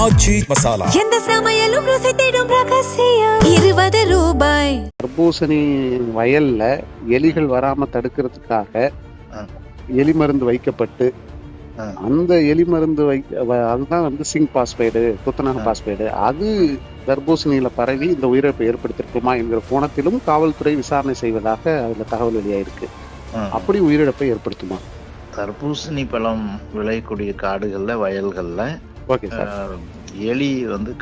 ஆச்சி மசாலா எந்த சமையலும் ருசி தேடும் ரகசியம் 20 ரூபாய். தர்பூசணி வயல்ல எலிகள் வராம தடுக்கிறதுக்காக எலி மருந்து வைக்கப்பட்டு அந்த எலி மருந்து அதுதான் சிங்க் பாஸ்பைடு, துத்தநாக பாஸ்பைடு, அது தர்பூசணியில பரவி இந்த உயிரிழப்பை ஏற்படுத்திருக்குமா என்கிற கோணத்திலும் காவல்துறை விசாரணை செய்வதாக அதுல தகவல் வெளியாயிருக்கு. அப்படி உயிரிழப்பை ஏற்படுத்துமா? தர்பூசணி பழம் விளையக்கூடிய காடுகள்ல, வயல்கள்ல எலி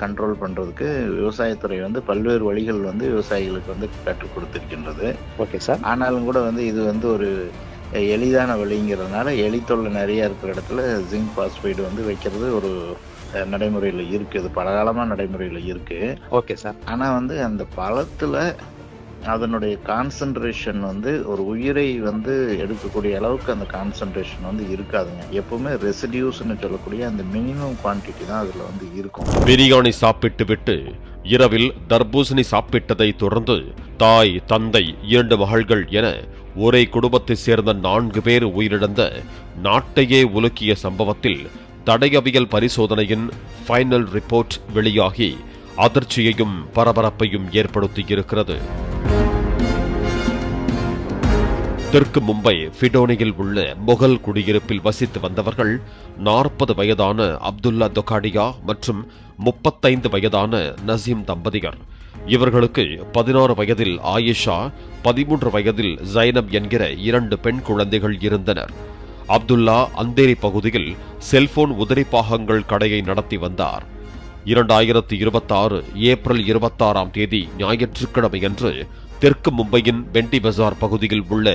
கண்ட்ரோல் பண்றதுக்கு விவசாயத்துறை பல்வேறு வழிகள் விவசாயிகளுக்கு கற்றுக் கொடுத்திருக்கின்றது. Okay sir. ஆனாலும் கூட இது ஒரு எளிதான வழிங்கிறதுனால எலி தொல்லை நிறைய இருக்கிற இடத்துல ஜிங்க் பாஸ்பைடு வைக்கிறது ஒரு நடைமுறையில் இருக்கு. அது பலகாலமா நடைமுறையில் இருக்கு. Okay sir. ஆனா அந்த பழத்துல அதனுடைய கான்சன்ட்ரேஷன் ஒரு உயிரை எடுக்கக்கூடிய அளவுக்கு அந்த கான்சன்ட்ரேஷன் இருக்காதுங்க. எப்பவுமே ரெசிடியூஸ்னு சொல்லக்கூடிய அந்த மினிமம் குவான்டிட்டி தான் அதுல இருக்கும். பிரியாணி சாப்பிட்டு விட்டு இரவில் தர்பூசணி சாப்பிட்டதை தொடர்ந்து தாய், தந்தை, 2 மகள்கள் என ஒரே குடும்பத்தை சேர்ந்த 4 பேர் உயிரிழந்த நாட்டையே உலுக்கிய சம்பவத்தில் தடயவியல் பரிசோதனையின் ஃபைனல் ரிப்போர்ட் வெளியாகி அதிர்ச்சியையும் பரபரப்பையும் ஏற்படுத்தியிருக்கிறது. தெற்கு மும்பை ஃபிடோனியில் உள்ள முகல் குடியிருப்பில் வசித்து வந்தவர்கள் 40 வயதான அப்துல்லா தொகாடியா மற்றும் 35 வயதான நசீம் தம்பதியர். இவர்களுக்கு 16 வயதில் ஆயிஷா, 13 வயதில் ஜைனப் என்கிற 2 பெண் குழந்தைகள் இருந்தனர். அப்துல்லா அந்தேரி பகுதியில் செல்போன் உதிரிப்பாகங்கள் கடையை நடத்தி வந்தார். 2026 ஏப்ரல் 26ஆம் தேதி ஞாயிற்றுக்கிழமையன்று தெற்கு மும்பையின் பெண்டி பஜார் பகுதியில் உள்ள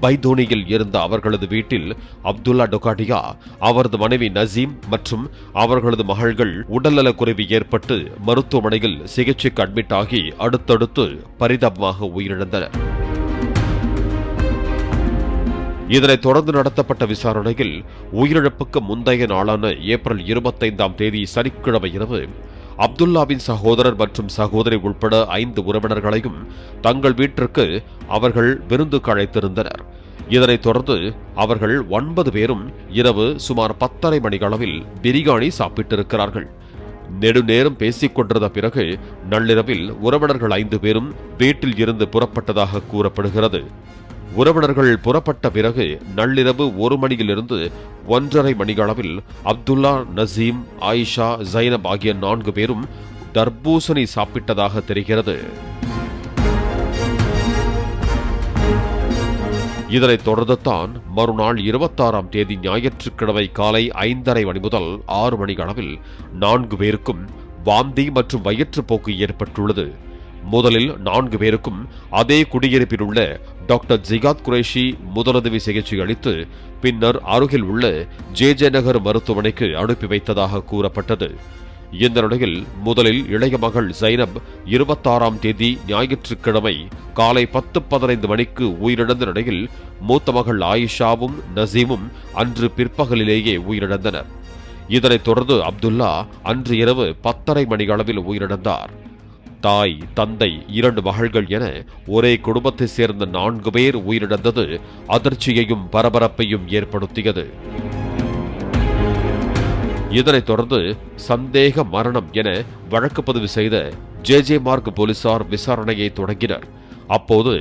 பைதோனியில் இருந்த அவர்களது வீட்டில் அப்துல்லா டொகாடியா, அவரது மனைவி நசீம் மற்றும் அவர்களது மகள்கள் உடல்நலக்குறைவு ஏற்பட்டு மருத்துவமனையில் சிகிச்சைக்கு அட்மிட் ஆகி அடுத்தடுத்து பரிதாபமாக உயிரிழந்தனர். இதனைத் தொடர்ந்து நடத்தப்பட்ட விசாரணையில் உயிரிழப்புக்கு முந்தைய நாளான ஏப்ரல் 25ஆம் தேதி சனிக்கிழமை இரவு அப்துல்லாவின் சகோதரர் மற்றும் சகோதரி உட்பட 5 உறவினர்களையும் தங்கள் வீட்டிற்கு அவர்கள் விருந்துக்கு அழைத்திருந்தனர். இதனைத் தொடர்ந்து அவர்கள் 9 பேரும் இரவு சுமார் 10:30 மணியளவில் பிரியாணி சாப்பிட்டிருக்கிறார்கள். நெடுநேரம் பேசிக் கொண்டிருந்த பிறகு நள்ளிரவில் உறவினர்கள் 5 பேரும் வீட்டில் இருந்து புறப்பட்டதாக கூறப்படுகிறது. உறவினர்கள் புறப்பட்ட பிறகு நள்ளிரவு 1 மணியிலிருந்து 1:30 மணியளவில் அப்துல்லா, நசீம், ஆயிஷா, ஜைனப் ஆகிய 4 பேரும் தர்பூசணி சாப்பிட்டதாக தெரிகிறது. இதனைத் தொடர்ந்துதான் மறுநாள் 26ஆம் தேதி ஞாயிற்றுக்கிழமை காலை 5:30 மணி முதல் 6 மணி அளவில் 4 பேருக்கும் வாந்தி மற்றும் வயிற்றுப்போக்கு ஏற்பட்டுள்ளது. முதலில் 4 பேருக்கும் அதே குடியிருப்பில் உள்ள டாக்டர் ஜிகாத் குரேஷி முதலுதவி சிகிச்சை அளித்து பின்னர் அருகில் உள்ள ஜே நகர் மருத்துவமனைக்கு அனுப்பி வைத்ததாக கூறப்பட்டது. இந்த நிலையில் முதலில் இளைய மகள் ஜைனப் 26ஆம் தேதி ஞாயிற்றுக்கிழமை காலை 10:15 மணிக்கு உயிரிழந்த நிலையில் மூத்த மகள் ஆயிஷாவும் நசீமும் அன்று பிற்பகலிலேயே உயிரிழந்தனர். இதனைத் தொடர்ந்து அப்துல்லா அன்று இரவு 10:30 மணி அளவில் உயிரிழந்தார். தாய், தந்தை, 2 மகள்கள் என ஒரே குடும்பத்தை சேர்ந்த 4 பேர் உயிரிழந்தது அதிர்ச்சியையும் பரபரப்பையும் ஏற்படுத்தியது. இதனைத் தொடர்ந்து சந்தேக மரணம் என வழக்கு பதிவு செய்த ஜே மார்க் போலீசார் விசாரணையை தொடங்கினர். அப்போது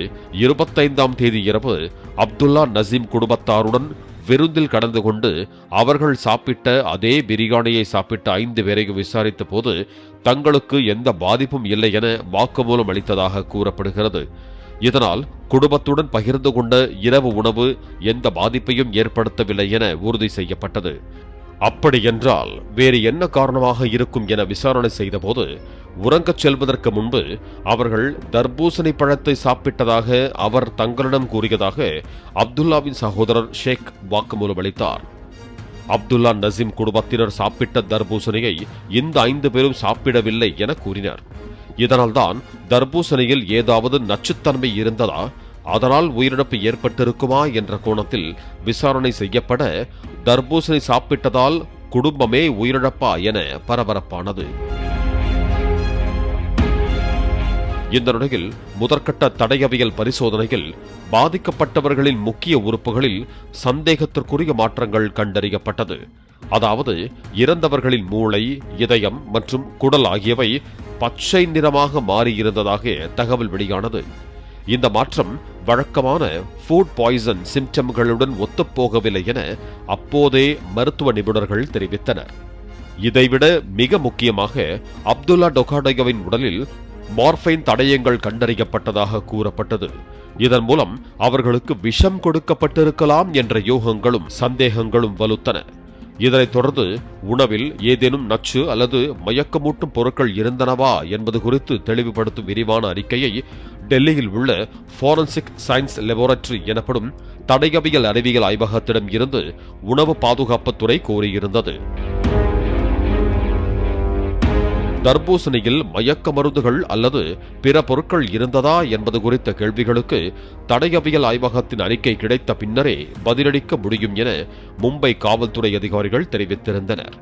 25ஆம் தேதி இரவு அப்துல்லா, நசீம் குடும்பத்தாருடன் விருந்தில் கலந்து கொண்டு அவர்கள் சாப்பிட்ட அதே பிரியாணியை சாப்பிட்ட 5 பேரையும் விசாரித்த போது தங்களுக்கு எந்த பாதிப்பும் இல்லை என வாக்குமூலம் அளித்ததாக கூறப்படுகிறது. இதனால் குடும்பத்துடன் பகிர்ந்து கொண்ட இரவு உணவு எந்த பாதிப்பையும் ஏற்படுத்தவில்லை என உறுதி செய்யப்பட்டது. அப்படியென்றால் வேறு என்ன காரணமாக இருக்கும் என விசாரணை செய்தபோது உறங்கச் செல்வதற்கு முன்பு அவர்கள் தர்பூசணி பழத்தை சாப்பிட்டதாக அவர் தங்களிடம் கூறியதாக அப்துல்லாவின் சகோதரர் ஷேக் வாக்குமூலம் அளித்தார். அப்துல்லா, நசீம் குடும்பத்தினர் சாப்பிட்ட தர்பூசணியை இந்த 5 பேரும் சாப்பிடவில்லை என கூறினர். இதனால்தான் தர்பூசணியில் ஏதாவது நச்சுத்தன்மை இருந்ததா, அதனால் உயிரிழப்பு ஏற்பட்டிருக்குமா என்ற கோணத்தில் விசாரணை செய்யப்பட தர்பூசணி சாப்பிட்டதால் குடும்பமே உயிரிழப்பா என பரபரப்பானது. இந்த நிலையில் முதற்கட்ட தடயவியல் பரிசோதனையில் பாதிக்கப்பட்டவர்களின் முக்கிய உறுப்புகளில் சந்தேகத்திற்குரிய மாற்றங்கள் கண்டறியப்பட்டது. அதாவது இறந்தவர்களின் மூளை, இதயம் மற்றும் குடல் ஆகியவை பச்சை நிறமாக மாறியிருந்ததாக தகவல் வெளியானது. இந்த மாற்றம் வழக்கமான ஃபுட் பாய்சன் சிம்டம்களுடன் ஒத்துப்போகவில்லை என அப்போதே மருத்துவ நிபுணர்கள் தெரிவித்தனர். இதைவிட மிக முக்கியமாக அப்துல்லா டொகாடோவின் உடலில் மார்பைன் தடயங்கள் கண்டறியப்பட்டதாக கூறப்பட்டது. இதன் மூலம் அவர்களுக்கு விஷம் கொடுக்கப்பட்டிருக்கலாம் என்ற யூகங்களும் சந்தேகங்களும் வலுத்தன. இதனைத் தொடர்ந்து உணவில் ஏதேனும் நச்சு அல்லது மயக்கமூட்டும் பொருட்கள் இருந்தனவா என்பது குறித்து தெளிவுபடுத்தும் விரிவான அறிக்கையை டெல்லியில் உள்ள ஃபாரன்சிக் சயின்ஸ் லெபார்டரி எனப்படும் தடயவியல் அறிவியல் ஆய்வகத்திடம் இருந்து உணவு பாதுகாப்புத்துறை கோரியிருந்தது. தர்பூசணியில் மயக்க மருந்துகள் அல்லது பிற பொருட்கள் இருந்ததா என்பது குறித்த கேள்விகளுக்கு தடயவியல் ஆய்வகத்தின் அறிக்கை கிடைத்த பின்னரே பதிலளிக்க முடியும் என மும்பை காவல்துறை அதிகாரிகள் தெரிவித்திருந்தனர்.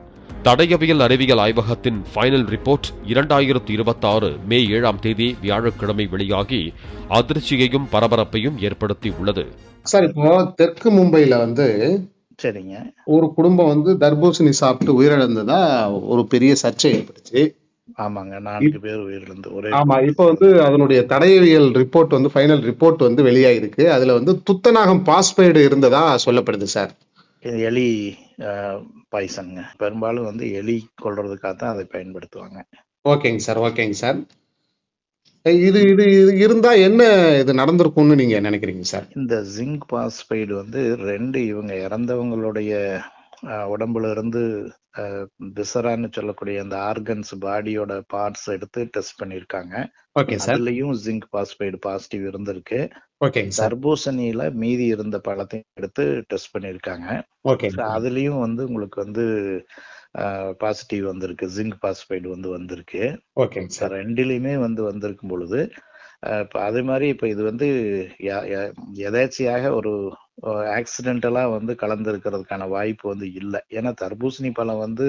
தடயவியல் அறிவியல் ஆய்வகத்தின் ஃபைனல் ரிப்போர்ட் 2026 மே 7ஆம் தேதி வியாழக்கிழமை வெளியாகி அதிர்ச்சியையும் பரபரப்பையும் ஏற்படுத்தி உள்ளது. சார், இப்போ தெற்கு மும்பைல சரிங்க, ஒரு குடும்பம் தர்பூசணி சாப்பிட்டு உயிரிழந்ததா ஒரு பெரிய சர்ச்சை ஏற்பட்டுச்சு. ஆமாங்க, 4 பேர் உயிரிழந்து ஒரே. ஆமா, இப்போ அதனுடைய தடயவியல் ரிப்போர்ட் ஃபைனல் ரிப்போர்ட் வெளியாயிருக்கு. அதுல துத்தநாகம் பாஸ்பைடு இருந்ததா சொல்லப்படுது சார். இது எலி பாய்சனுங்க. பெரும்பாலும் எலி கொல்றதுக்காக தான் அதை பயன்படுத்துவாங்க. ஓகேங்க சார், ஓகேங்க சார். இது இது இது இருந்தா என்ன இது நடந்திருக்கும்னு நீங்க நினைக்கிறீங்க சார்? இந்த ஜிங்க் பாஸ்பைடு 2 இவங்க இறந்தவங்களுடைய உடம்புல இருந்து விசரான்னு சொல்லக்கூடிய அந்த ஆர்கன்ஸ், பாடியோட பார்ட்ஸ் எடுத்து டெஸ்ட் பண்ணிருக்காங்க. Okay sir. அதுலயும் ஜிங்க் பாஸ்பைடு பாசிட்டிவ் இருந்திருக்கு. ஓகேங்க சார். தர்பூசணியில மீதி இருந்த பழத்தையும் எடுத்து டெஸ்ட் பண்ணிருக்காங்க. ஓகே. அதுலயும் உங்களுக்கு பாசிட்டிவ் வந்திருக்கு, ஜிங்க் பாஸ்பைடு வந்திருக்கு. ஓகேங்க சார். 2லயுமே வந்திருக்கும் பொழுது அதே மாதிரி இப்ப இது எதேச்சையாக ஒரு ஆக்சிடென்டலா கலந்திருக்கிறதுக்கான வாய்ப்பு இல்லை. ஏன்னா தர்பூசணி பழம்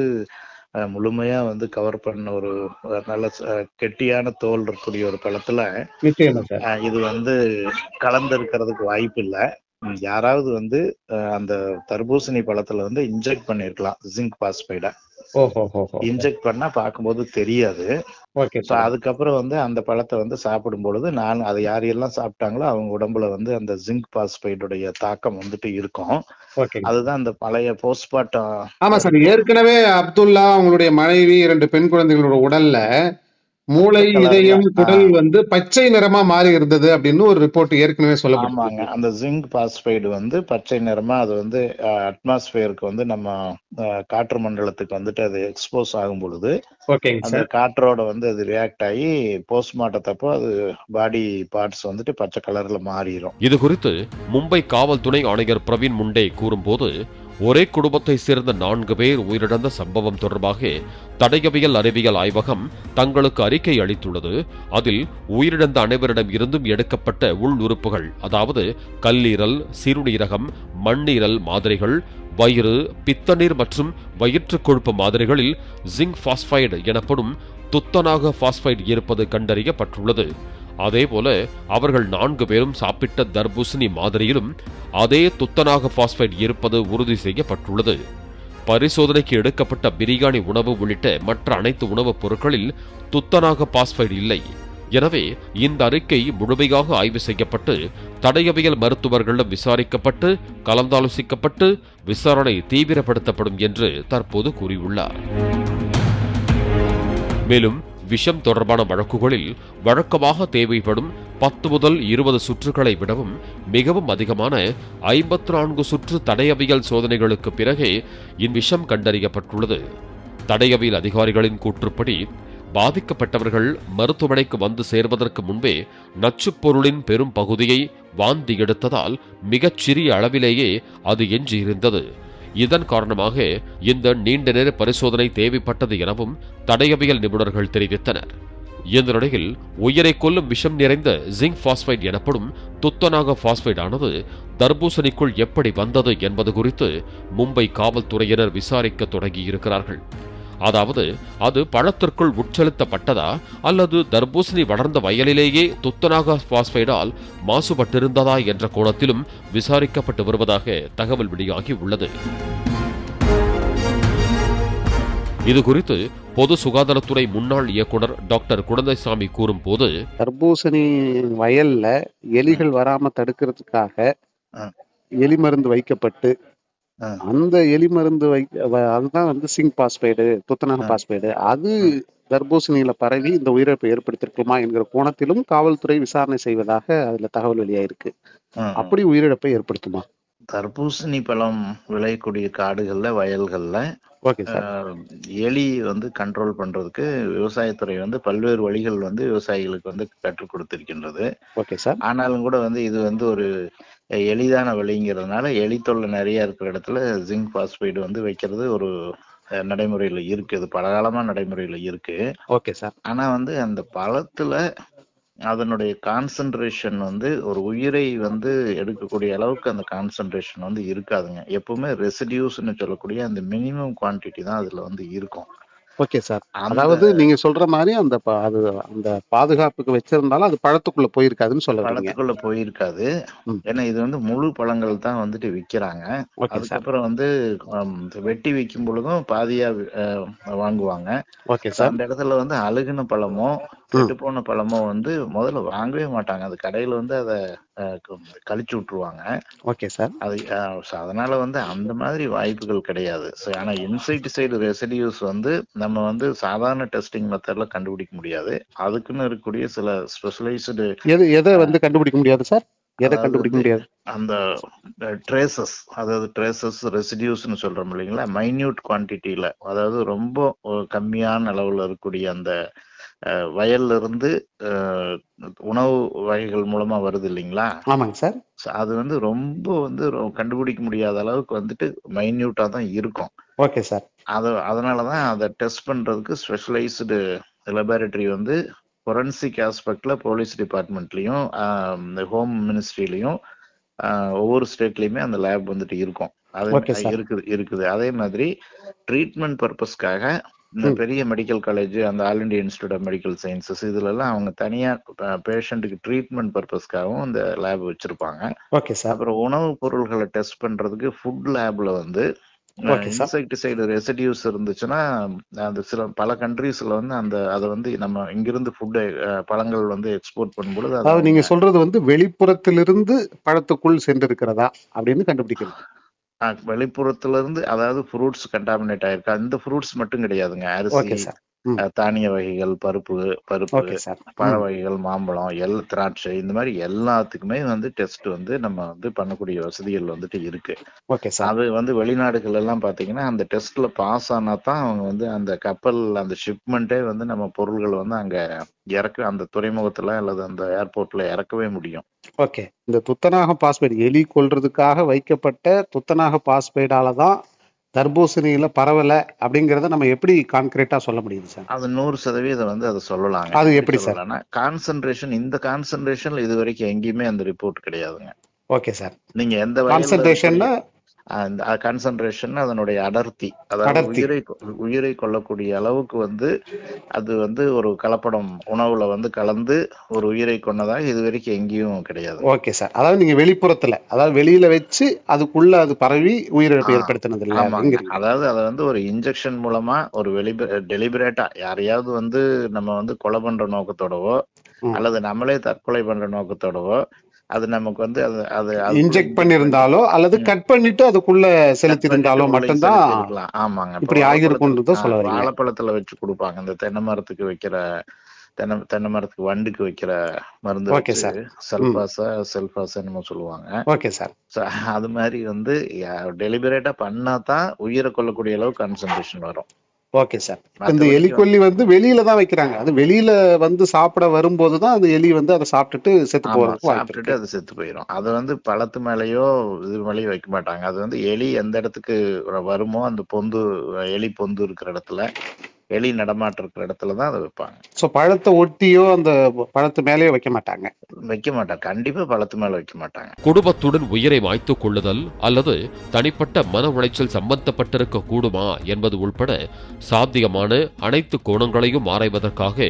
முழுமையா கவர் பண்ண ஒரு நல்ல கெட்டியான தோல் இருக்கக்கூடிய ஒரு பழத்துல இது கலந்திருக்கிறதுக்கு வாய்ப்பு இல்லை. யாராவது அந்த தர்பூசணி பழத்துல இன்ஜெக்ட் பண்ணிருக்கலாம் ஜிங்க் பாஸ்பைட. இன்ஜெக்ட் பண்ணா பார்க்கும்போது தெரியாது. அதுக்கப்புறம் அந்த பழத்தை சாப்பிடும் பொழுது அதை யாரெல்லாம் சாப்பிட்டாங்களோ அவங்க உடம்புல அந்த ஜிங்க் பாஸ்பைடுடைய தாக்கம் இருக்கும். அதுதான் அந்த பழைய போஸ்ட்மார்ட்டம். ஆமா சார், ஏற்கனவே அப்துல்லா அவங்களுடைய மனைவி 2 பெண் குழந்தைகளோட உடல்ல மூளை, இதயம், குடல் பச்சை நிறமா மாறி இருந்தது அப்படின்னு ஒரு ரிப்போர்ட் ஏற்கனவே சொல்லப்பட்டிருக்கு. அந்த ஜிங்க் பாஸ்பைடு பச்சை நிறமா அது அட்மாஸ்பியருக்கு நம்ம காற்று மண்டலத்துக்கு அது எக்ஸ்போஸ் ஆகும் பொழுது அந்த காற்றோட அது ரியாக்ட் ஆகி போஸ்ட்மார்ட்டத்தப்போ அது பாடி பார்ட்ஸ் பச்சை கலர்ல மாறிடும். இது குறித்து மும்பை காவல் துணை ஆணையர் பிரவீன் முண்டே கூறும்போது, ஒரே குடும்பத்தை சேர்ந்த 4 பேர் உயிரிழந்த சம்பவம் தொடர்பாக தடயவியல் அறிவியல் ஆய்வகம் தங்களுக்கு அறிக்கை அளித்துள்ளது. அதில் உயிரிழந்த அனைவரிடம் இருந்தும் எடுக்கப்பட்ட உள் உறுப்புகள், அதாவது கல்லீரல், சிறுநீரகம், மண்ணீரல் மாதிரிகள், வயிறு, பித்தநீர் மற்றும் வயிற்று கொழுப்பு மாதிரிகளில் ஜிங்க் பாஸ்பைடு எனப்படும் துத்தநாக பாஸ்பைடு இருப்பது கண்டறியப்பட்டுள்ளது. அதேபோல அவர்கள் 4 பேரும் சாப்பிட்ட தர்பூசணி மாதிரியிலும் அதே துத்தநாக பாஸ்பைடு இருப்பது உறுதி செய்யப்பட்டுள்ளது. பரிசோதனைக்கு எடுக்கப்பட்ட பிரியாணி உணவு உள்ளிட்ட மற்ற அனைத்து உணவுப் பொருட்களில் துத்தநாக பாஸ்பைடு இல்லை. எனவே இந்த அறிக்கை முழுமையாக ஆய்வு செய்யப்பட்டு தடயவியல் மருத்துவர்களிடம் விசாரிக்கப்பட்டு கலந்தாலோசிக்கப்பட்டு விசாரணை தீவிரப்படுத்தப்படும் என்று தற்போது கூறியுள்ளார். மேலும் விஷம் தொடர்பான வழக்குகளில் வழக்கமாக தேவைப்படும் 10 முதல் 20 சுற்றுகளை விடவும் மிகவும் அதிகமான 54 சுற்று தடயவியல் சோதனைகளுக்கு பிறகே இவ்விஷம் கண்டறியப்பட்டுள்ளது. தடயவியல் அதிகாரிகளின் கூற்றுப்படி பாதிக்கப்பட்டவர்கள் மருத்துவமனைக்கு சேர்வதற்கு முன்பே நச்சுப் பொருளின் பெரும் பகுதியை வாந்தி எடுத்ததால் மிகச் சிறிய அளவிலேயே அது எஞ்சியிருந்தது. இதன் காரணமாக இந்த நீண்ட நேர பரிசோதனை தேவைப்பட்டது எனவும் தடயவியல் நிபுணர்கள் தெரிவித்தனர். இந்த நிலையில் உயிரை கொல்லும் விஷம் நிறைந்த ஜிங்க் பாஸ்பைடு எனப்படும் துத்தநாக பாஸ்பைடு ஆனது தர்பூசணிக்குள் எப்படி வந்தது என்பது குறித்து மும்பை காவல்துறையினர் விசாரிக்க தொடங்கியிருக்கிறார்கள். அதாவது அது பழத்திற்குள் உட்செலுத்தப்பட்டதா அல்லது தர்பூசணி வளர்ந்த வயலிலேயே துத்தநாக பாஸ்பைடால் மாசுபட்டிருந்ததா என்ற கோணத்திலும் விசாரிக்கப்பட்டு வருவதாக தகவல் வெளியாகி உள்ளது. இது குறித்து பொது சுகாதாரத்துறை முன்னாள் இயக்குனர் டாக்டர் குழந்தைசாமி கூறும் போது, தர்பூசணி வயல்ல எலிகள் வராம தடுக்கிறதுக்காக எலி மருந்து வைக்கப்பட்டு அந்த எலி மருந்து அதுதான் வந்து சிங்க் பாஸ்பைடு, துத்தநாக பாஸ்பைடு, அது தர்பூசணியில பரவி இந்த உயிரிழப்பை ஏற்படுத்திருக்குமா என்கிற கோணத்திலும் காவல்துறை விசாரணை செய்வதாக அதுல தகவல் வெளியாயிருக்கு. அப்படி உயிரிழப்பை ஏற்படுத்துமா? தர்பூசணி பழம் விளையக்கூடிய காடுகள்ல, வயல்கள்ல எலி வந்து கண்ட்ரோல் பண்றதுக்கு விவசாயத்துறை வந்து பல்வேறு வழிகள் வந்து விவசாயிகளுக்கு வந்து கற்றுக் கொடுத்திருக்கின்றது. ஆனாலும் கூட வந்து இது வந்து ஒரு எளிதான வழிங்கிறதுனால எலி தொல்லை நிறைய இருக்கிற இடத்துல ஜிங்க் பாஸ்பைடு வந்து வைக்கிறது ஒரு நடைமுறையில இருக்கு. இது பலகாலமா நடைமுறையில இருக்கு. ஆனா வந்து அந்த பழத்துல அதனுடைய கான்சென்ட்ரேஷன் வந்து ஒரு உயிரை வந்து எடுக்கக்கூடிய அளவுக்கு அந்த கான்சென்ட்ரேஷன் வந்து இருக்காதுங்க. எப்பவுமே ரெசிடியூஸ்ன்னு சொல்லக்கூடிய அந்த மினிமம் குவான்டிட்டி தான் அதுல வந்து இருக்கும். Okay sir. அதாவது நீங்க சொல்ற மாதிரி அந்த அந்த பாதுகாப்புக்கு வச்சிருந்தாலும் அது பழத்துக்குள்ள போயிருக்காதுன்னு சொல்ல வரீங்க. பழத்துக்குள்ள போயிருக்காது. ஏன்னா இது வந்து முழு பழங்கள் தான் வந்துட்டு விக்கிறாங்க. அதுக்கப்புறம் வந்து வெட்டி விற்கும் பொழுதும் பாதியா வாங்குவாங்க. அந்த இடத்துல வந்து அழுகுன பழமோ கெட்டு போன பழமோ வந்து முதல்ல வாங்கவே மாட்டாங்க. அது கடையில வந்து அதை கழிச்சு விட்டுருவாங்க. அது அதனால வந்து அந்த மாதிரி வாய்ப்புகள் கிடையாது. ஆனா இன்செக்டிசைடு ரெசிடியூஸ் வந்து நம்ம வந்து சாதாரண டெஸ்டிங் மெத்தட்ல கண்டுபிடிக்க முடியாது. அதுக்குன்னு இருக்கக்கூடிய சில ஸ்பெஷலைஸ்டு எதை வந்து கண்டுபிடிக்க முடியாது சார்? எதை கண்டுபிடிக்க முடியாது? அந்த ட்ரேசஸ், அதாவது ட்ரேசஸ் ரெசிடியூஸ்னு சொல்றோம் இல்லைங்களா, மைன்யூட் குவான்டிட்டியில, அதாவது ரொம்ப கம்மியான அளவுல இருக்கக்கூடிய அந்த வயல்ல இருந்து உணவு வகைகள் மூலமா வருது இல்லைங்களா? ஆமாங்க சார். அது வந்து ரொம்ப வந்து கண்டுபிடிக்க முடியாத அளவுக்கு வந்துட்டு மைன்யூட்டா தான் இருக்கும். Okay sir. அதனாலதான் அதை டெஸ்ட் பண்றதுக்கு ஸ்பெஷலைஸ்டு லெபார்டரி வந்து ஃபொரன்சிக் ஆஸ்பெக்ட்ல போலீஸ் டிபார்ட்மெண்ட்லயும் ஹோம் மினிஸ்ட்ரியிலையும் ஒவ்வொரு ஸ்டேட்லயுமே அந்த லேப் வந்துட்டு இருக்கும். அது இருக்குது. அதே மாதிரி ட்ரீட்மெண்ட் பர்பஸ்க்காக இந்த பெரிய மெடிக்கல் காலேஜ், அந்த all India institute of medical sciences, இதுல எல்லாம் அவங்க தனியா பேஷண்ட்டுக்கு ட்ரீட்மெண்ட் பர்பஸ்க்காகவும் இந்த லேப் வச்சிருப்பாங்க. அப்புறம் உணவுப் பொருள்களை டெஸ்ட் பண்றதுக்கு ஃபுட் லேப்ல வந்து இன்செக்டிசைடு ரெசிடியூஸ் இருந்துச்சுன்னா அந்த பல கண்ட்ரீஸ்ல வந்து அதை வந்து நம்ம இங்கிருந்து ஃபுட் பழங்கள் வந்து எக்ஸ்போர்ட் பண்ணும்போது, அதாவது நீங்க சொல்றது வந்து வெளிப்புறத்திலிருந்து பழத்துக்குள் சென்றிருக்கிறதா அப்படின்னு கண்டுபிடிக்கிறது. வெளிப்புறத்துல இருந்து, அதாவது ஃப்ரூட்ஸ் கண்டாமினேட் ஆயிருக்கா, இந்த ஃப்ரூட்ஸ் மட்டும் கிடையாதுங்க. அரிசி, தானிய வகைகள், பருப்பு, பழ வகைகள், மாம்பழம், திராட்சை, இந்த மாதிரி எல்லாத்துக்குமே வந்து டெஸ்ட் வந்து நம்ம வந்து பண்ணக்கூடிய வசதிகள் வந்துட்டு இருக்கு. அது வந்து வெளிநாடுகள் எல்லாம் பாத்தீங்கன்னா அந்த டெஸ்ட்ல பாஸ் ஆனா தான் அவங்க வந்து அந்த கப்பல், அந்த ஷிப்மெண்டே வந்து நம்ம பொருள்கள் வந்து அங்க அந்த துறைமுகத்துல அல்லது அந்த ஏர்போர்ட்ல இறக்கவே முடியும். ஓகே. இந்த துத்தநாக பாஸ்பைடு, எலி கொல்றதுக்காக வைக்கப்பட்ட துத்தநாக பாஸ்பைடால தான் தர்பூசணியில பரவல அப்படிங்கறத நம்ம எப்படி கான்கிரீட்டா சொல்ல முடியுது சார்? அது 100% வந்து அதை சொல்லலாம். அது எப்படி சார்? கான்சென்ட்ரேஷன், இந்த கான்சென்ட்ரேஷன்ல இது வரைக்கும் எங்கேயுமே அந்த ரிப்போர்ட் கிடையாதுங்க. Okay sir. நீங்க எந்த கான்சென்ட்ரேஷன்ல கான்சென்ட்ரேஷன், அதனுடைய அடர்த்தி, அதாவது உயிரை கொள்ளக்கூடிய அளவுக்கு வந்து அது வந்து ஒரு கலப்படம் உணவுல வந்து கலந்து ஒரு உயிரை கொண்டதாக இது வரைக்கும் எங்கேயும் கிடையாது. Okay sir. அதாவது நீங்க வெளிப்புறத்துல, அதாவது வெளியில வச்சு அதுக்குள்ள அது பரவி உயிரிழப்பு ஏற்படுத்தினது இல்ல. அதாவது அதை வந்து ஒரு இன்ஜெக்ஷன் மூலமா ஒரு டெலிபரேட்டா யாரையாவது வந்து நம்ம வந்து கொலை பண்ற நோக்கத்தோடவோ அல்லது நம்மளே தற்கொலை பண்ற நோக்கத்தோடவோ அது நமக்கு வந்து அது இன்ஜெக்ட் பண்ணிருந்தாலோ அல்லது கட் பண்ணிட்டு அதுக்குள்ள செலுத்தி இருந்தாலோ மட்டும்தான். ஆமாங்க, இப்படி ஆகிருக்கும்ன்றத சொல்ல வரீங்க. வாழைப்பழத்துல வச்சு கொடுப்பாங்க. இந்த தென்னை மரத்துக்கு வைக்கிற தென்னை மரத்துக்கு வண்டுக்கு வைக்கிற மருந்து, செல்பாசா என்னமோ சொல்லுவாங்க. Okay sir. அது மாதிரி வந்து டெலிபரேட்டா பண்ணாதான் உயிரை கொள்ளக்கூடிய அளவுக்கு கான்சென்ட்ரேஷன் வரும். Okay sir. இந்த எலிக்கொல்லி வந்து வெளியில தான் வைக்கிறாங்க. அது வெளியில வந்து சாப்பிட வரும்போதுதான் அந்த எலி வந்து அதை சாப்பிட்டுட்டு சாப்பிட்டுட்டு அது செத்து போயிடும். அது வந்து பழத்து மேலேயோ இது மேலேயோ வைக்க மாட்டாங்க. அது வந்து எலி எந்த இடத்துக்கு வருமோ அந்த எலி பொந்து இருக்கிற இடத்துல, எலி நடமாட்டம் இருக்கிற இடத்துலதான் அதை வைப்பாங்க. சோ பழத்தை ஒட்டியோ அந்த பழத்து மேலேயோ வைக்க மாட்டாங்க. கண்டிப்பா பழத்து மேல வைக்க மாட்டாங்க. குடும்பத்துடன் உயிரை மாய்த்துக் கொள்ளுதல் அல்லது தனிப்பட்ட மன உளைச்சல் சம்பந்தப்பட்டிருக்க கூடுமா என்பது உள்பட சாத்தியமான அனைத்து கோணங்களையும் ஆராய்வதற்காக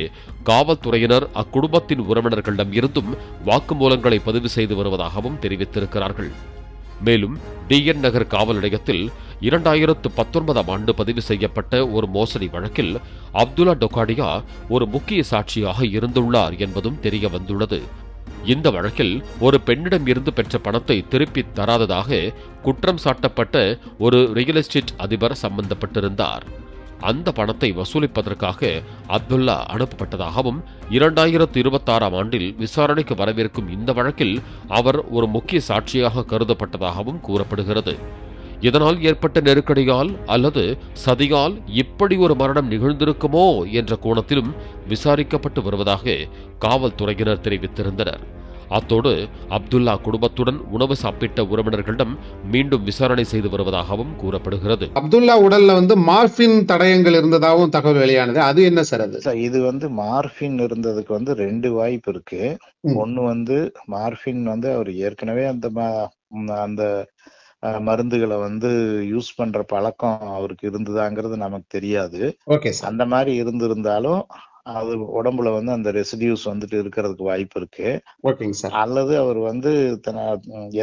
காவல்துறையினர் அக்குடும்பத்தின் உறவினர்களிடம் இருந்தும் வாக்குமூலங்களை பதிவு செய்து வருவதாகவும் தெரிவித்திருக்கிறார்கள். மேலும் டிஎன் நகர் காவல் நிலையத்தில் 2019ஆம் ஆண்டு பதிவு செய்யப்பட்ட ஒரு மோசடி வழக்கில் அப்துல்லா டொகாடியா ஒரு முக்கிய சாட்சியாக இருந்துள்ளார் என்பதும் தெரிய வந்துள்ளது. இந்த வழக்கில் ஒரு பெண்ணிடம் இருந்து பெற்ற பணத்தை திருப்பித் தராததாக குற்றம் சாட்டப்பட்ட ஒரு ரியல் எஸ்டேட் அதிபர் சம்பந்தப்பட்டிருந்தார். அந்த பணத்தை வசூலிப்பதற்காக அப்துல்லா அனுப்பப்பட்டதாகவும் 2026ஆம் ஆண்டில் விசாரணைக்கு வரவிருக்கும் இந்த வழக்கில் அவர் ஒரு முக்கிய சாட்சியாக கருதப்பட்டதாகவும் கூறப்படுகிறது. இதனால் ஏற்பட்ட நெருக்கடியால் அல்லது சதியால் இப்படி ஒரு மரணம் நிகழ்ந்திருக்குமோ என்ற கோணத்திலும் விசாரிக்கப்பட்டு வருவதாக காவல்துறையினர் தெரிவித்திருந்தனர். அத்தோடு அப்துல்லா குடும்பத்துடன் உணவு சாப்பிட்ட உறவினர்களிடம் மீண்டும் விசாரணை செய்து வருவதாகவும் கூறப்படுகிறது. அப்துல்லா உடல்ல மார்பின் தடயங்கள் இருந்ததாகவும் தகவல் வெளியானது. அது என்ன சார் அது? இது மார்பின் இருந்ததுக்கு 2 வாய்ப்பு இருக்கு. ஒண்ணு மார்பின் அவர் ஏற்கனவே அந்த மருந்துகளை யூஸ் பண்ற பழக்கம் அவருக்கு இருந்ததாங்கிறது நமக்கு தெரியாது. அந்த மாதிரி இருந்திருந்தாலும் அது உடம்புல அந்த ரெசிடியூஸ் இருக்கிறதுக்கு வாய்ப்பு இருக்கு. அல்லது அவர்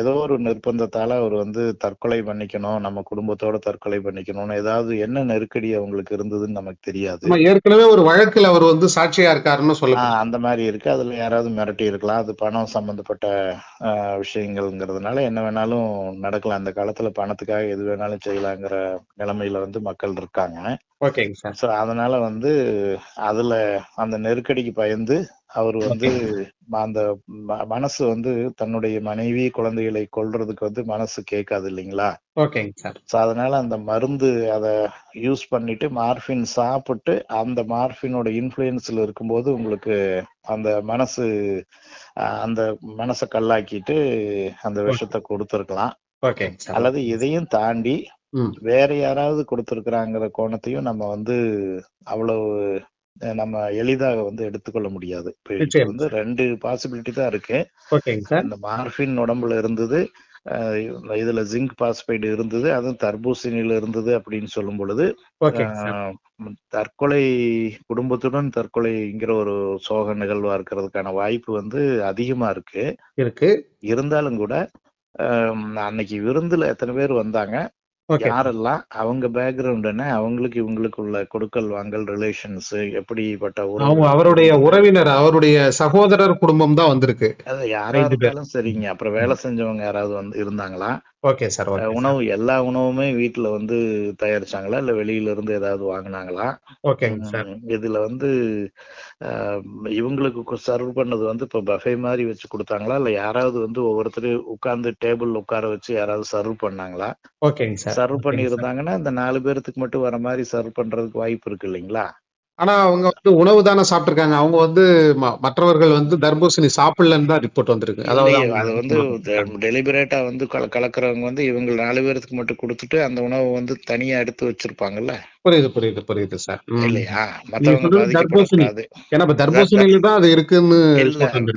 ஏதோ ஒரு நிர்பந்தத்தால அவர் தற்கொலை பண்ணிக்கணும், நம்ம குடும்பத்தோட தற்கொலை பண்ணிக்கணும்னு ஏதாவது என்ன நெருக்கடி அவங்களுக்கு இருந்ததுன்னு நமக்கு தெரியாது. ஏற்கனவே ஒரு வழக்கில் அவர் சாட்சியா இருக்காருன்னு சொல்லலாம். அந்த மாதிரி இருக்கு. அதுல யாராவது மிரட்டி இருக்கலாம். அது பணம் சம்பந்தப்பட்ட விஷயங்கள்ங்கிறதுனால என்ன வேணாலும் நடக்கலாம். அந்த காலத்துல பணத்துக்காக எது வேணாலும் செய்யலாங்கிற நிலைமையில மக்கள் இருக்காங்க. அதனால அதுல அந்த நெருக்கடிக்கு பயந்து அவர் அந்த மனசு தன்னுடைய மனைவி குழந்தைகளை கொல்றதுக்கு மனசு கேட்காது இல்லைங்களா? அதனால அந்த மருந்து அதை யூஸ் பண்ணிட்டு மார்பின் சாப்பிட்டு அந்த மார்பினோட இன்ஃபுளுன்ஸ்ல இருக்கும்போது உங்களுக்கு அந்த மனசை கல்லாக்கிட்டு அந்த விஷத்தை கொடுத்துருக்கலாம். அல்லது இதையும் தாண்டி வேற யாராவது கொடுத்திருக்கிறாங்கிற கோணத்தையும் நம்ம அவ்வளவு நம்ம எளிதாக எடுத்துக்கொள்ள முடியாது. 2 பாசிபிலிட்டி தான் இருக்கு. இந்த மார்பின் உடம்புல இருந்தது, இதுல ஜிங்க் பாஸ்பைடு இருந்தது, அதுவும் தர்பூசணியில இருந்தது அப்படின்னு சொல்லும் பொழுது தற்கொலை குடும்பத்துடன் தற்கொலைங்கிற ஒரு சோக நிகழ்வா இருக்கிறதுக்கான வாய்ப்பு அதிகமா இருக்கு. இருந்தாலும் கூட அன்னைக்கு விருந்துல எத்தனை பேர் வந்தாங்க, யாரெல்லாம் அவங்க பேக்ரவுண்ட் என்ன, அவங்களுக்கு இவங்களுக்கு உள்ள கொடுக்கல் வாங்கல் ரிலேஷன்ஸ் எப்படிப்பட்ட அவருடைய உறவினர் அவருடைய சகோதரர் குடும்பம் தான் வந்திருக்கு. அது யாரா இருந்தாலும் சரிங்க. அப்புறம் வேலை செஞ்சவங்க யாராவது இருந்தாங்களா? உணவு எல்லா உணவுமே வீட்டுல தயாரிச்சாங்களா இல்ல வெளியில இருந்து ஏதாவது வாங்கினாங்களா? இதுல இவங்களுக்கு சர்வ் பண்ணது இப்ப பஃபே மாதிரி வச்சு கொடுத்தாங்களா இல்ல யாராவது ஒவ்வொருத்தரும் உட்கார்ந்து டேபிள் உட்கார வச்சு யாராவது சர்வ் பண்ணாங்களா? சர்வ் பண்ணி இருந்தாங்கன்னா இந்த 4 பேருக்கு மட்டும் வர மாதிரி சர்வ் பண்றதுக்கு வாய்ப்பு இருக்கு இல்லைங்களா? ஆனா அவங்க உணவு தானே சாப்பிட்டிருக்காங்க. அவங்க மற்றவர்கள் தர்பூசணி சாப்பிடலன்னு தான் ரிப்போர்ட் வந்திருக்கு. அது டெலிபரேட்டா கலக்குறவங்க இவங்க 4 பேருக்கு மட்டும் கொடுத்துட்டு அந்த உணவு தனியா எடுத்து வச்சிருப்பாங்கல்ல. புரியுது சார். இல்லையா? மத்தவங்க பாதிக்கப்படாது. ஏன்னா தர்பூசணியில தான் அது இருக்குன்னு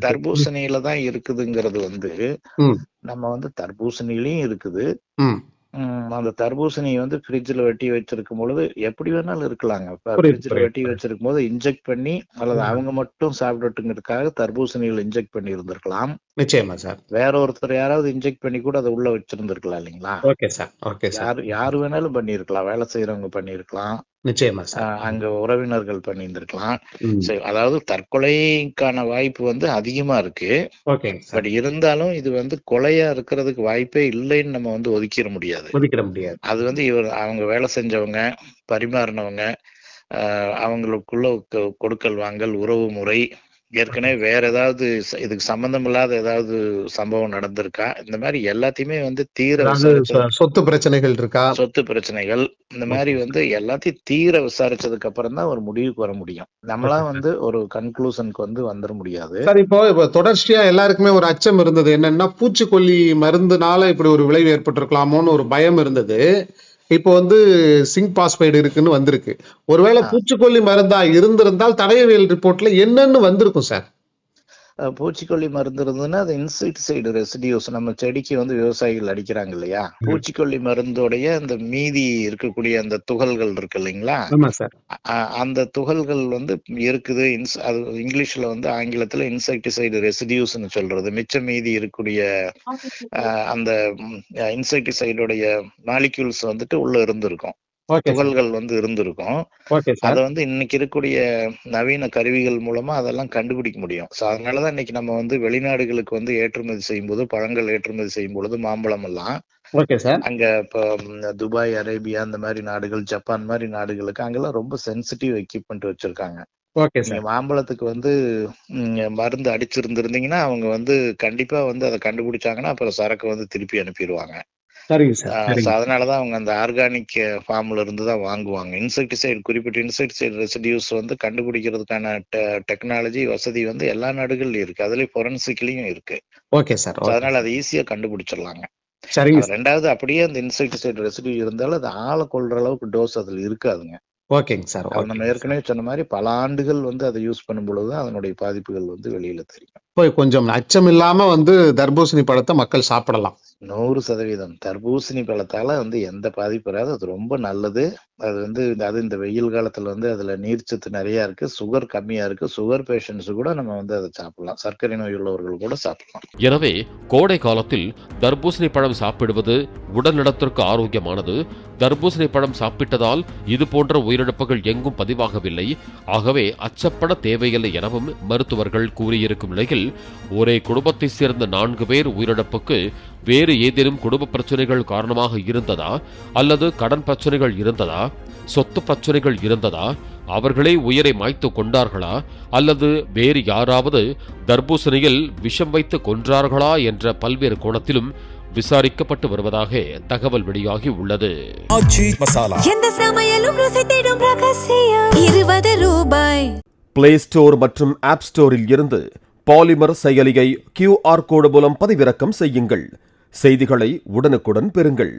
தர்பூசணியில தான் இருக்குதுங்கிறது நம்ம தர்பூசணியிலயும் இருக்குது. அந்த தர்பூசணி ஃப்ரிட்ஜ்ல வெட்டி வச்சிருக்கும் பொழுது எப்படி வேணாலும் இருக்கலாங்க. ஃப்ரிட்ஜ்ல வெட்டி வச்சிருக்கும் போது இன்ஜெக்ட் பண்ணி அல்லது அவங்க மட்டும் சாப்பிடட்டுங்கிறதுக்காக தர்பூசணியில இன்ஜெக்ட் பண்ணி இருந்திருக்கலாம். நிச்சயமா சார். வேற ஒருத்தர் யாராவது இன்ஜெக்ட் பண்ணி கூட அதை உள்ள வச்சிருந்திருக்கலாம் இல்லைங்களா? யாரு வேணாலும் பண்ணிருக்கலாம். வேலை செய்யறவங்க பண்ணிருக்கலாம். நிச்சயமா சார். அங்க உறவினர்கள் பண்ணி இருந்திருக்கலாம். அதாவது தற்கொலைக்கான வாய்ப்பு அதிகமா இருக்கு. பட் இருந்தாலும் இது கொலையா இருக்கிறதுக்கு வாய்ப்பே இல்லைன்னு நம்ம ஒதுக்கிட முடியாது. அது அவங்க வேலை செஞ்சவங்க, பரிமாறினவங்க, அவங்களுக்குள்ள கொடுக்கல் வாங்கல், உறவு முறை, ஏற்கனவே வேற ஏதாவது இதுக்கு சம்பந்தம் இல்லாத ஏதாவது சம்பவம் நடந்திருக்கா, இந்த மாதிரி எல்லாத்தையுமே தீர சொத்து பிரச்சனைகள் இருக்கா, சொத்து பிரச்சனைகள், இந்த மாதிரி எல்லாத்தையும் தீர விசாரிச்சதுக்கு அப்புறம் தான் ஒரு முடிவுக்கு வர முடியும். நம்மளா ஒரு கன்க்ளூஷனுக்கு வந்துட முடியாது. சார், இப்போ தொடர்ச்சியா எல்லாருக்குமே ஒரு அச்சம் இருந்தது. என்னன்னா பூச்சிக்கொல்லி மருந்துனால இப்படி ஒரு விளைவு ஏற்பட்டிருக்கலாமோன்னு ஒரு பயம் இருந்தது. இப்போ சிங்க் பாஸ்பைடு இருக்குன்னு வந்திருக்கு. ஒருவேளை பூச்சிக்கொல்லி மருந்தா இருந்திருந்தால் தடயவியல் ரிப்போர்ட்ல என்னன்னு வந்திருக்கும் சார்? பூச்சிக்கொல்லி மருந்து இருந்ததுன்னா அது இன்செக்டிசைடு ரெசிடியூஸ், நம்ம செடிக்கு வந்து விவசாயிகள் அடிக்கிறாங்க இல்லையா, பூச்சிக்கொல்லி மருந்தோடைய அந்த மீதி இருக்கக்கூடிய அந்த துகள்கள் இருக்கு இல்லைங்களா, ஆமா சார். அந்த துகள்கள் வந்து இருக்குது. அது இங்கிலீஷ்ல வந்து ஆங்கிலத்துல இன்செக்டிசைடு ரெசிடியூஸ்னு சொல்றது. மிச்ச மீதி இருக்கக்கூடிய அந்த இன்செக்டிசைடுடைய மாலிக்யூல்ஸ் வந்துட்டு உள்ள இருந்திருக்கும், ஓகே சார். துகள்கள் வந்து இருந்திருக்கும். ஓகே அதை சார். வந்து இன்னைக்கு இருக்கக்கூடிய நவீன கருவிகள் மூலமா அதெல்லாம் கண்டுபிடிக்க முடியும். ஸோ அதனாலதான் இன்னைக்கு நம்ம வந்து வெளிநாடுகளுக்கு வந்து ஏற்றுமதி செய்யும் போது, பழங்கள் ஏற்றுமதி செய்யும் பொழுது மாம்பழம் எல்லாம் ஓகே சார். அங்க இப்போ துபாய், அரேபியா அந்த மாதிரி நாடுகள், ஜப்பான் மாதிரி நாடுகளுக்கு அங்கெல்லாம் ரொம்ப சென்சிட்டிவ் எக்யூப்மெண்ட் வச்சிருக்காங்க. ஓகே நீங்க சார். மாம்பழத்துக்கு வந்து மருந்து அடிச்சிருந்திருந்தீங்கன்னா அவங்க வந்து கண்டிப்பா வந்து அதை கண்டுபிடிச்சாங்கன்னா அப்புறம் சரக்கு வந்து திருப்பி அனுப்பிடுவாங்க. சரிங்க சார். ஸோ சரிங்க. அதனாலதான் அவங்க அந்த ஆர்கானிக் ஃபார்ம்ல இருந்து தான் வாங்குவாங்க. இன்செக்டிசைடு, குறிப்பிட்ட இன்செக்டிசைடு ரெசிடியூஸ் வந்து கண்டுபிடிக்கிறதுக்கான டெக்னாலஜி வசதி வந்து எல்லா நாடுகள்லயும் இருக்கு, அதுலயும் ஃபொரன்சிக்லயும் இருக்கு. Okay sir. ஸோ அதனால அதை ஈஸியா கண்டுபிடிச்சிடலாங்க. சரிங்க அது சார். ரெண்டாவது, அப்படியே அந்த இன்செக்டிசைடு ரெசிடியூ இருந்தாலும் அது ஆளை கொள்ற அளவுக்கு டோஸ் அதுல இருக்காதுங்க. ஓகேங்க சார். அது நம்ம ஏற்கனவே சொன்ன மாதிரி பல ஆண்டுகள் வந்து அதை யூஸ் பண்ணும் பொழுது அதனுடைய பாதிப்புகள் வந்து வெளியில தெரியும். இப்போ கொஞ்சம் அச்சம் இல்லாம வந்து தர்பூசணி பழத்தை மக்கள் சாப்பிடலாம். 100% தர்பூசணி பழத்தால வந்து எந்த பாதிப்பு வராது. அது ரொம்ப நல்லது. அது வந்து இந்த வெயில் காலத்துல வந்து அதுல நீர்ச்சத்து நிறைய இருக்கு, சுகர் கம்மியா இருக்கு. சுகர் பேஷண்ட்ஸ் கூட நம்ம வந்து அதை சாப்பிடலாம், சர்க்கரை நோய் உள்ளவர்கள் கூட சாப்பிடலாம். எனவே கோடை காலத்தில் தர்பூசணி பழம் சாப்பிடுவது உடல் நலத்திற்கு ஆரோக்கியமானது. தர்பூசணி பழம் சாப்பிட்டதால் இது போன்ற உயிரிழப்புகள் எங்கும் பதிவாகவில்லை. ஆகவே அச்சப்பட தேவையில்லை எனவும் மருத்துவர்கள் கூறியிருக்கும் நிலையில், ஒரே குடும்பத்தை சேர்ந்த 4 பேர் உயிரிழப்புக்கு வேறு ஏதேனும் குடும்ப பிரச்சனைகள் காரணமாக இருந்ததா, அல்லது கடன் பிரச்சனைகள் இருந்ததா, சொத்து பிரச்சனைகள் இருந்ததா, அவர்களே உயிரை மாய்த்து கொண்டார்களா, அல்லது வேறு யாராவது தர்பூசணியில் விஷம் வைத்து கொன்றார்களா என்ற பல்வேறு கோணத்திலும் விசாரிக்கப்பட்டு வருவதாக தகவல் வெளியாகி உள்ளது. எந்த சமையலும் ருசி தேடும் ரகசியம் 20 ரூபாய். பிளே ஸ்டோர் மற்றும் ஆப் ஸ்டோரில் இருந்து பாலிமர் செயலியை QR கோடு மூலம் பதிவிறக்கம் செய்யுங்கள். செய்திகளை உடனுக்குடன் பெறுங்கள்.